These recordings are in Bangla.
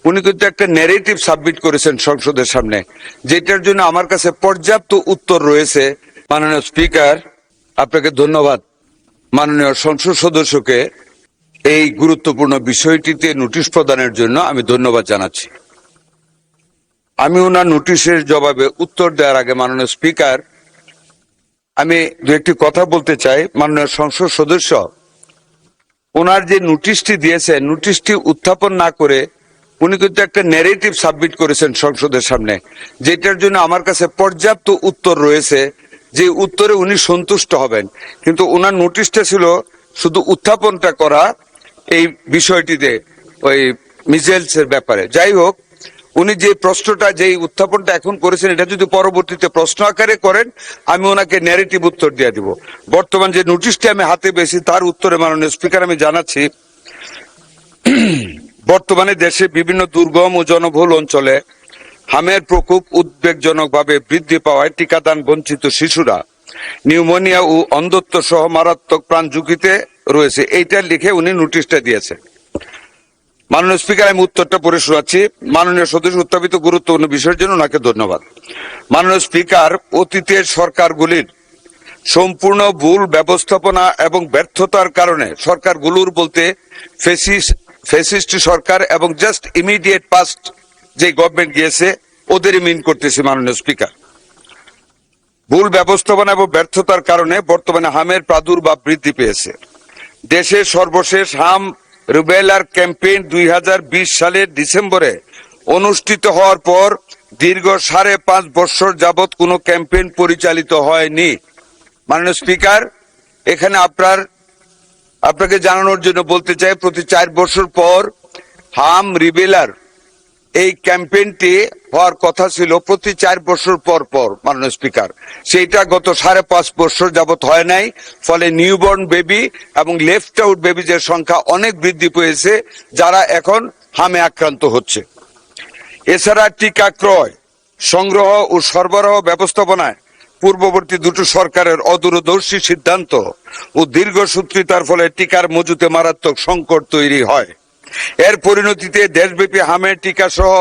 উনি কিন্তু একটা ন্যারেটিভ সাবমিট করেছেন সংসদের সামনে, যেটার জন্য আমার কাছে পর্যাপ্ত উত্তর রয়েছে। মাননীয় স্পিকার, আপনাকে ধন্যবাদ। মাননীয় সংসদ সদস্যকে এই গুরুত্বপূর্ণ বিষয়টিতে নোটিশ প্রদানের জন্য আমি ধন্যবাদ জানাচ্ছি। আমি ওনার নোটিশের জবাবে উত্তর দেওয়ার আগে মাননীয় স্পিকার, আমি দু একটি কথা বলতে চাই। মাননীয় সংসদ সদস্য ওনার যে নোটিশটি দিয়েছেন, নোটিশটি উত্থাপন না করে উনি কিন্তু একটা ন্যারেটিভ সাবমিট করেছেন সংসদের সামনে, যেটার জন্য আমার কাছে পর্যাপ্ত উত্তর রয়েছে, যে উত্তরে উনি সন্তুষ্ট হবেন। কিন্তু ওনার নোটিশটা ছিল শুধু উত্থাপনটা করা এই বিষয়টিতে, ওই মিজেলসের ব্যাপারে। যাই হোক, উনি যে প্রশ্নটা, যে উত্থাপনটা এখন করেছেন, এটা যদি পরবর্তীতে প্রশ্ন আকারে করেন, আমি ওনাকে ন্যারেটিভ উত্তর দিয়ে দিব। বর্তমান যে নোটিশটি আমি হাতে পেয়েছি তার উত্তরে মাননীয় স্পিকার আমি জানাচ্ছি, বর্তমানে দেশে বিভিন্ন দুর্গম ও জনবহুল অঞ্চলে হামের প্রকোপ উদ্বেগজনকভাবে বৃদ্ধি পাওয়ায় টিকাদান বঞ্চিত শিশুরা নিউমোনিয়া ও অন্ধত্ব সহ মারাত্মক প্রাণ ঝুঁকিতে রয়েছে। এইটা লিখে উনি নোটিশটা দিয়েছেন। মাননীয় স্পিকার, আমি উত্তরটা পড়ে শোনাচ্ছি। মাননীয় সদস্য উত্থাপিত গুরুত্বপূর্ণ বিষয়ের জন্য ওনাকে ধন্যবাদ। মাননীয় স্পিকার, অতীতের সরকারগুলির সম্পূর্ণ ভুল ব্যবস্থাপনা এবং ব্যর্থতার কারণে, সরকারগুলোর বলতে ফ্যাসিস্ট সরকার এবং জাস্ট ইমিডিয়েট পাস্ট যে গভর্নমেন্ট গিয়েছে ওদেরই মিন করতেছি। মাননীয় স্পিকার, ভুল ব্যবস্থাপনা এবং ব্যর্থতার কারণে বর্তমানে হামের প্রাদুর্ভাব বৃদ্ধি পেয়েছে। দেশে সর্বশেষ হাম রুবেলার ক্যাম্পেইন 2020 সালের ডিসেম্বরে অনুষ্ঠিত হওয়ার পর দীর্ঘ 5.5 বছর যাবৎ কোনো ক্যাম্পেইন পরিচালিত হয়নি। মাননীয় স্পিকার, এখানে আপনাকে জানানোর জন্য বলতে চাই, প্রতি 4 বছর পর হাম রিবেলার এই ক্যাম্পেইনটি হওয়ার কথা ছিল প্রতি 4 বছর পর পর। মাননীয় স্পিকার, সেইটা গত 5.5 বছর যাবত হয় নাই। ফলে নিউবর্ন বেবি এবং লেফট আউট বেবিজের সংখ্যা অনেক বৃদ্ধি পেয়েছে, যারা এখন হামে আক্রান্ত হচ্ছে। এছাড়া টিকা ক্রয়, সংগ্রহ ও সরবরাহ ব্যবস্থাপনায় পূর্ববর্তী দুটো সরকারের অদূরদর্শী সিদ্ধান্ত ও দীর্ঘসূত্রিতার ফলে টিকার মজুতে মারাত্মক সংকট তৈরি হয়। এর পরিণতিতে দেশব্যাপী হামের টিকা সহ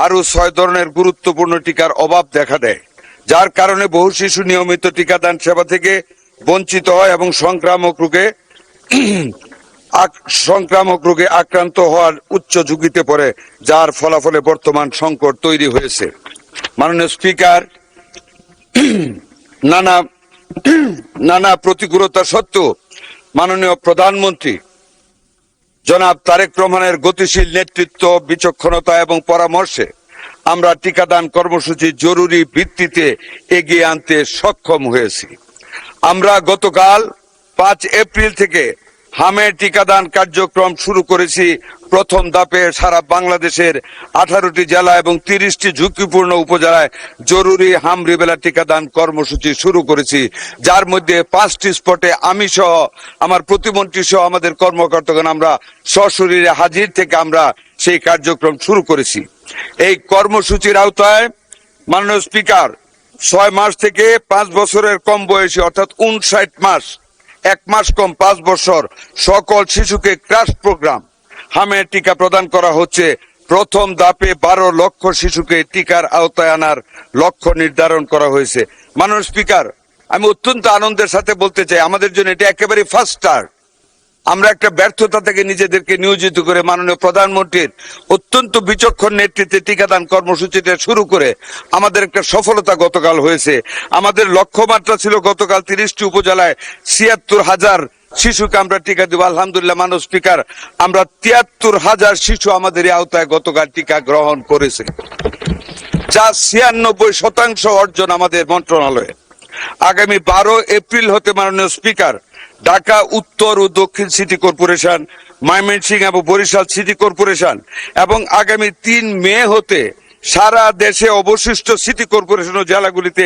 আরো 6 ধরনের গুরুত্বপূর্ণ টিকার অভাব দেখা দেয়, যার কারণে বহু শিশু নিয়মিত টিকাদান সেবা থেকে বঞ্চিত হয় এবং সংক্রামক রোগে আক্রান্ত হওয়ার উচ্চ ঝুঁকিতে পড়ে, যার ফলাফলে বর্তমান সংকট তৈরি হয়েছে। মাননীয় স্পিকার, নানা প্রতিকূলতা সত্ত্বেও মাননীয় প্রধানমন্ত্রী জনাব তারেক রহমানের গতিশীল নেতৃত্ব, বিচক্ষণতা এবং পরামর্শে আমরা টিকাদান কর্মসূচি জরুরি ভিত্তিতে এগিয়ে আনতে সক্ষম হয়েছি। আমরা গতকাল 5 এপ্রিল থেকে হামের টিকাদান কার্যক্রম শুরু করেছি। প্রথম ধাপে সারা বাংলাদেশের 18টি জেলা এবং 30টি ঝুঁকিপূর্ণ উপজেলায় জরুরি হাম রিবেলা টিকাদান কর্মসূচি শুরু করেছি, যার মধ্যে 5টি স্পটে আমি সহ আমার প্রতিমন্ত্রী সহ আমাদের কর্মকর্তাগণ আমরা সশরীরে হাজির থেকে আমরা সেই কার্যক্রম শুরু করেছি। এই কর্মসূচির আওতায় মাননীয় স্পিকার, 6 মাস থেকে 5 বছরের কম বয়সী অর্থাৎ 59 মাস, 1 মাস কম 5 বছর সকল শিশুকে ক্রাশ প্রোগ্রাম হামের টিকা প্রদান করা হচ্ছে। প্রথম ধাপে 12 লক্ষ শিশুকে টিকার আওতায় আনার লক্ষ্য নির্ধারণ করা হয়েছে। মাননীয় স্পিকার, আমি অত্যন্ত আনন্দের সাথে বলতে চাই, আমাদের জন্য এটা একেবারে ফার্স্ট স্টার্ট। আমরা একটা ব্যর্থতা থেকে নিজেদেরকে নিয়োজিত করে মাননীয় প্রধানমন্ত্রীর অত্যন্ত বিচক্ষণ নেতৃত্বে টিকাদান কর্মসূচিটা শুরু করে আমাদের একটা সফলতা গতকাল হয়েছে। আমাদের লক্ষ্যমাত্রা ছিল গতকাল 30টি উপজেলায় 76,000 শিশুকে আমরা টিকা দেব। আলহামদুলিল্লাহ মাননীয় স্পিকার, আমরা 73,000 শিশু আমাদের এই আওতায় গতকাল টিকা গ্রহণ করেছে, যা 96% অর্জন আমাদের মন্ত্রণালয়ে। আগামী 12 এপ্রিল হতে মাননীয় স্পিকার, ঢাকা উত্তর ও দক্ষিণ সিটি কর্পোরেশন, ময়মনসিংহ এবং বরিশাল সিটি কর্পোরেশন এবং আগামী 3 মে হতে সারা দেশে অবশিষ্ট সিটি কর্পোরেশন ও জেলাগুলিতে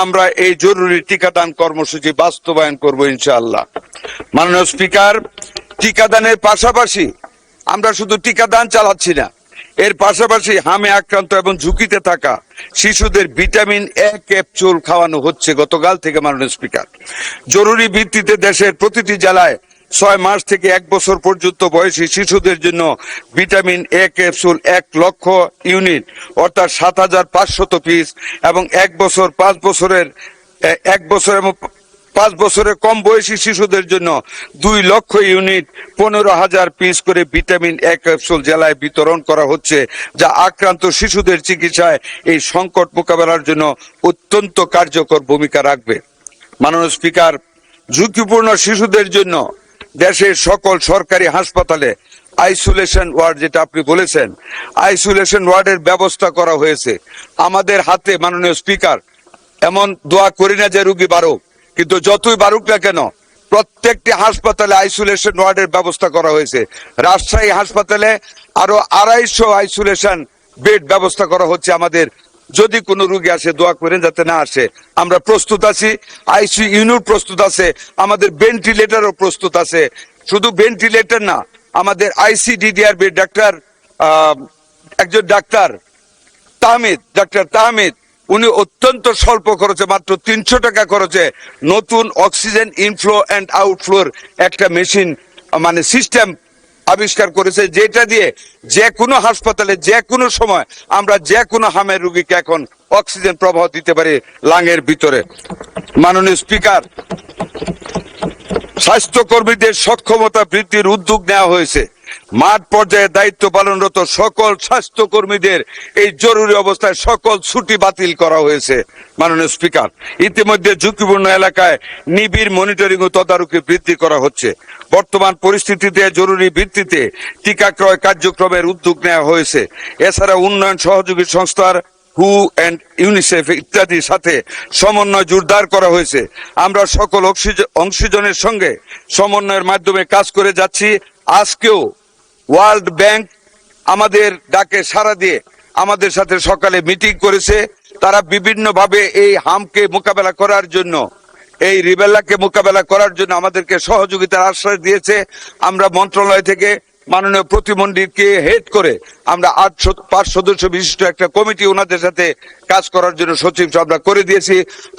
আমরা এই জরুরি টিকাদান কর্মসূচি বাস্তবায়ন করব ইনশাআল্লাহ। মাননীয় স্পিকার, টিকাদানের পাশাপাশি আমরা শুধু টিকাদান চালাচ্ছি না, এর পাশাপাশি হামে আক্রান্ত এবং ঝুঁকিতে থাকা শিশুদের ভিটামিন এ ক্যাপসুল খাওয়ানো হচ্ছে গতকাল থেকে। মাননীয় স্পিকার, জরুরি ভিত্তিতে দেশের প্রতিটি জেলায় 6 মাস থেকে 1 বছর পর্যন্ত বয়সী শিশুদের জন্য ভিটামিন এ ক্যাপসুল 1 লক্ষ ইউনিট অর্থাৎ 7,500 পিস এবং 1 বছর 5 বছরের 1 বছর এবং 5 বছরের কম বয়সী শিশুদের জন্য 2 লক্ষ ইউনিট 15,000 পিস করে ভিটামিন এ ক্যাপসুল জেলায় বিতরণ করা হচ্ছে, যা আক্রান্ত শিশুদের চিকিৎসায় এই সংকট মোকাবেলার জন্য অত্যন্ত কার্যকর ভূমিকা রাখবে। মাননীয় স্পিকার, ঝুঁকিপূর্ণ শিশুদের জন্য দেশের সকল সরকারি হাসপাতালে আইসোলেশন ওয়ার্ড, যেটা আপনি বলেছেন, আইসোলেশন ওয়ার্ডের ব্যবস্থা করা হয়েছে। আমাদের হাতে মাননীয় স্পিকার, এমন দোয়া করি না যে রোগী বাড়ুক, কিন্তু যতই বাড়ুক না কেন প্রত্যেকটি হাসপাতালে আইসোলেশন ওয়ার্ডের ব্যবস্থা করা হয়েছে। রাজশাহী হাসপাতালে আরো 250 আইসোলেশন বেড ব্যবস্থা করা হচ্ছে। আমাদের যদি কোনো রোগী আসে, দোয়া করেন যাতে না আসে, আমরা প্রস্তুত আছি। আইসিইউ ইউনিট প্রস্তুত আছে, আমাদের ভেন্টিলেটরও প্রস্তুত আছে। শুধু ভেন্টিলেটর না, আমাদের আইসিডিডিআর বেড একজন ডাক্তার তাহমিদ, উনি অত্যন্ত স্বল্প খরচে, মাত্র 300 টাকা খরচে নতুন অক্সিজেন ইনফ্লো অ্যান্ড আউটফ্লোর একটা মেশিন মানে সিস্টেম আবিষ্কার করেছে, যেটা দিয়ে যে কোনো হাসপাতালে যে কোনো সময় আমরা যে কোনো হামের রোগীকে এখন অক্সিজেন প্রবাহ দিতে পারি লাঙের ভিতরে। মাননীয় স্পিকার, স্বাস্থ্যকর্মীদের সক্ষমতা বৃদ্ধির উদ্যোগ নেওয়া হয়েছে। মাঠ পর্যায়ে দায়িত্ব পালনরত সকল স্বাস্থ্যকর্মীদের এই জরুরি অবস্থায় সকল ছুটি বাতিল করা হয়েছে। মাননীয় স্পিকার, ইতিমধ্যে ঝুঁকিপূর্ণ এলাকায় নিবিড় মনিটরিং ও তদারকি বৃদ্ধি করা হচ্ছে। বর্তমান পরিস্থিতিতে জরুরি ভিত্তিতে টিকা ক্রয় কার্যক্রমের উদ্যোগ নেওয়া হয়েছে। এছাড়া উন্নয়ন সহযোগী সংস্থার হু এন্ড ইউনিসেফ ইত্যাদির সাথে সমন্বয় জোরদার করা হয়েছে। আমরা সকল অংশীজনের সঙ্গে সমন্বয়ের মাধ্যমে কাজ করে যাচ্ছি। আজকেও ওয়ার্ল্ড ব্যাংক আমাদের ডাকে সাড়া দিয়ে আমাদের সাথে সকালে মিটিং করেছে। তারা বিভিন্নভাবে এই হামকে মোকাবেলা করার জন্য, এই রিবেলাকে মোকাবেলা করার জন্য আমাদেরকে সহযোগিতার আশ্বাস দিয়েছে। আমরা মন্ত্রণালয় থেকে মাননীয় প্রতিমন্ত্রীকে হেড করে আমরা 5 সদস্য বিশিষ্ট একটা কমিটি ওনাদের সাথে কাজ করার জন্য সচিব আমরা করে দিয়েছি।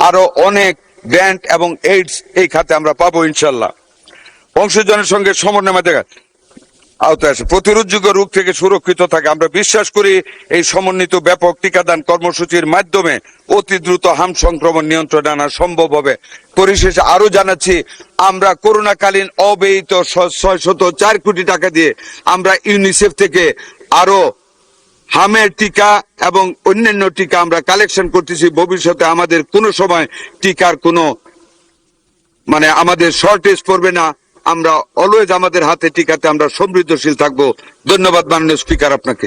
আরো অনেক গ্র্যান্ট এবং এইডস এই খাতে আমরা পাবো ইনশাল্লাহ। অংশীজনের সঙ্গে সমন্বয় আওতায় আসে প্রতিরোধযোগ্য রোগ থেকে সুরক্ষিত থাকে। আমরা বিশ্বাস করি এই সমন্বিত ব্যাপক টিকাদান কর্মসূচির মাধ্যমে অতি দ্রুত হাম সংক্রমণ নিয়ন্ত্রণে আনা সম্ভব হবে। পরিশেষে আরো জানাচ্ছি, আমরা করোনাকালীন অব্যয়িত 604 কোটি টাকা দিয়ে আমরা ইউনিসেফ থেকে আরো হামের টিকা এবং অন্যান্য টিকা আমরা কালেকশন করতেছি। ভবিষ্যতে আমাদের কোনো সময় টিকার কোনো আমাদের শর্টেজ পড়বে না। আমরা অলওয়েজ আমাদের হাতে টিকাতে আমরা সমৃদ্ধশীল থাকবো। ধন্যবাদ মাননীয় স্পিকার আপনাকে।